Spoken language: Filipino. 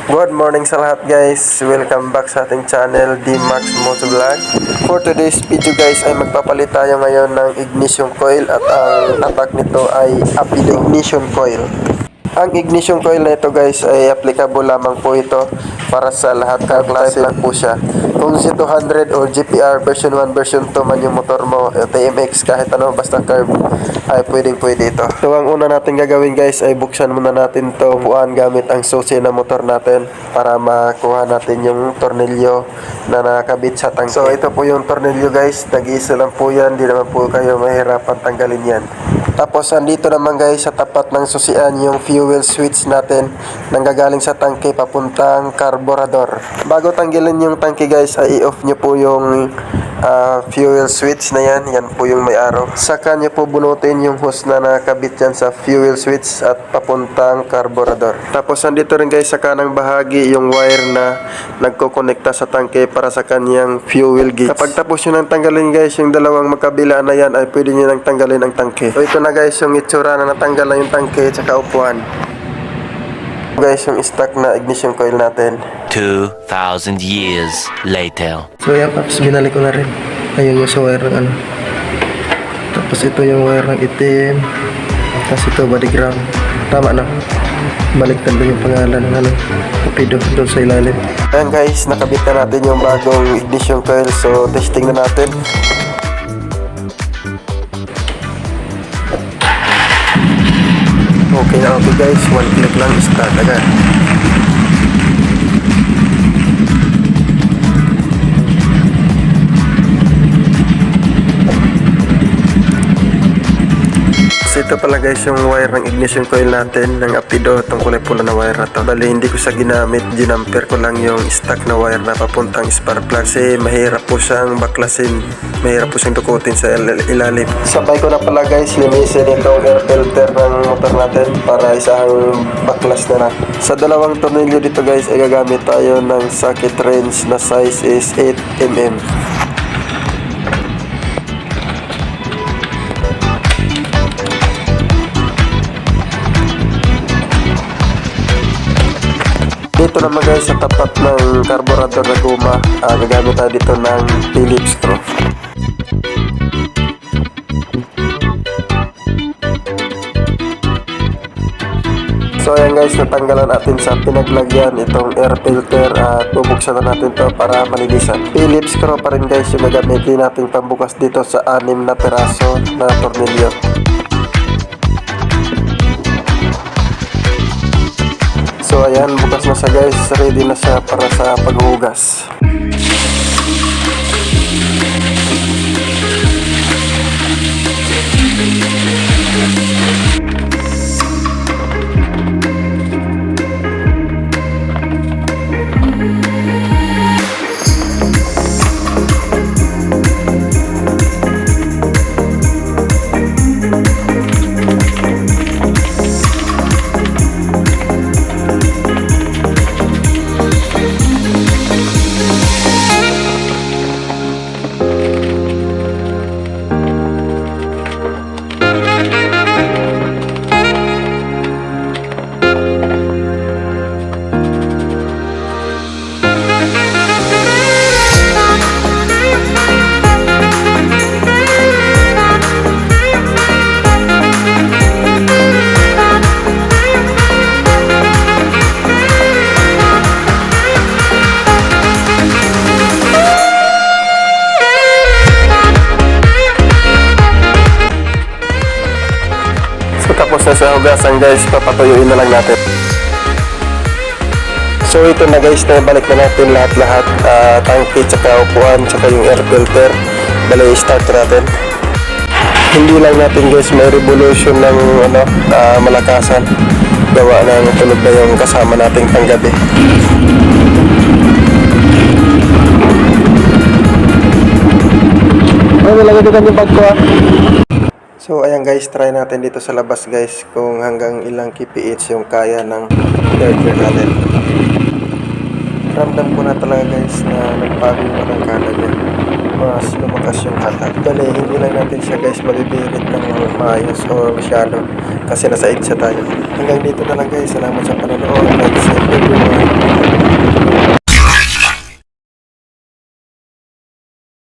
Good morning sa lahat guys. Welcome back sa ating channel, D-Max Motovlog. For today's video guys ay magpapalit tayo ngayon ng ignition coil at ang tatak nito ay Apido ignition coil. Ang ignition coil na ito guys ay applicable lamang po ito para sa lahat ng klase lang po siya. Kung Z200 or GPR version 1, version 2 man yung motor mo, TMX, kahit ano, basta curve, ay pwede ito. So ang una natin gagawin guys ay buksan muna natin to buuan gamit ang susi ng motor natin para makuha natin yung tornilyo na nakakabit sa tangke. So ito po yung tornilyo guys, nag-iisa lang po yan, di naman po kayo mahirapan tanggalin yan. Tapos andito naman guys sa tapat ng susian yung fuel switch natin nanggagaling sa tangke papuntang carburetor. Bago tanggalin yung tangke guys ay i-off nyo po yung fuel switch na yan. Yan po yung may arrow. Saka nyo po bunutin yung hose na nakakabit yan sa fuel switch at papuntang carburetor. Tapos andito rin guys sa kanang bahagi yung wire na nagkokonekta sa tangke para sa kanyang fuel gauge. Kapag tapos nyo nang tanggalin guys yung dalawang magkabila na yan ay pwede nyo nang tanggalin ang tangke. So ito na guys yung itsura na natanggal na yung tangke at saka upuan. Guys yung stock na ignition coil natin. 2,000 years later. So yan paps, binalik ko na rin. Ayun yung sa wire ng ano. Tapos ito yung wire ng itim. Tapos ito body ground. Tama na. Baliktad doon yung pangalan ng ano, Apido doon sa ilalim. Ayan guys, nakabit na natin yung bagong ignition coil. So testing na natin. Okay na okay guys, one click lang, start agad. So ito pala guys yung wire ng ignition coil natin ng Apido, itong kulay pula na wire na to. Bali hindi ko siya ginamit, ginamper ko lang yung stock na wire na papuntang spark plug kasi mahirap po siyang baklasin, mahirap po siyang dukutin sa ilalim. Sabay ko na pala guys linisin itong air filter ng motor natin para isang baklas na. Sa dalawang tornilyo dito guys ay gagamit tayo ng socket wrench na size is 8mm. Dito naman guys sa tapat ng carburetor na guma, gagamit tayo dito ng Phillips screw. So ayan guys, natanggalan natin sa pinaglagyan itong air filter at bubuksan na natin to para malinisan. Phillips screw pa rin guys yung gagamitin natin pambukas dito sa 6 na peraso na tornilyo. So ayan, bukas na siya guys, ready na siya para sa paghugas. Tapos na sa hugasan guys, papatuyuin na lang natin. So ito na guys, balik na natin lahat-lahat, tangke, tsaka upuan, tsaka yung air filter. Bali, start natin. Hindi lang natin guys may revolution ng ano, malakasan. Gawa na tulog na yung kasama nating panggabi. Ay, nalagay dito yung bag ko So ayan guys, try natin dito sa labas guys kung hanggang ilang kph yung kaya ng air filter natin. Ramdam ko na talaga guys na nagbago yung arangkada niya. Mas lumakas yung hatak. Bale, hindi lang natin siya guys mabibirit ng maayos o masyado kasi nasa EDSA tayo. Hanggang dito na lang guys. Salamat sa panonood. Like, share, everyone.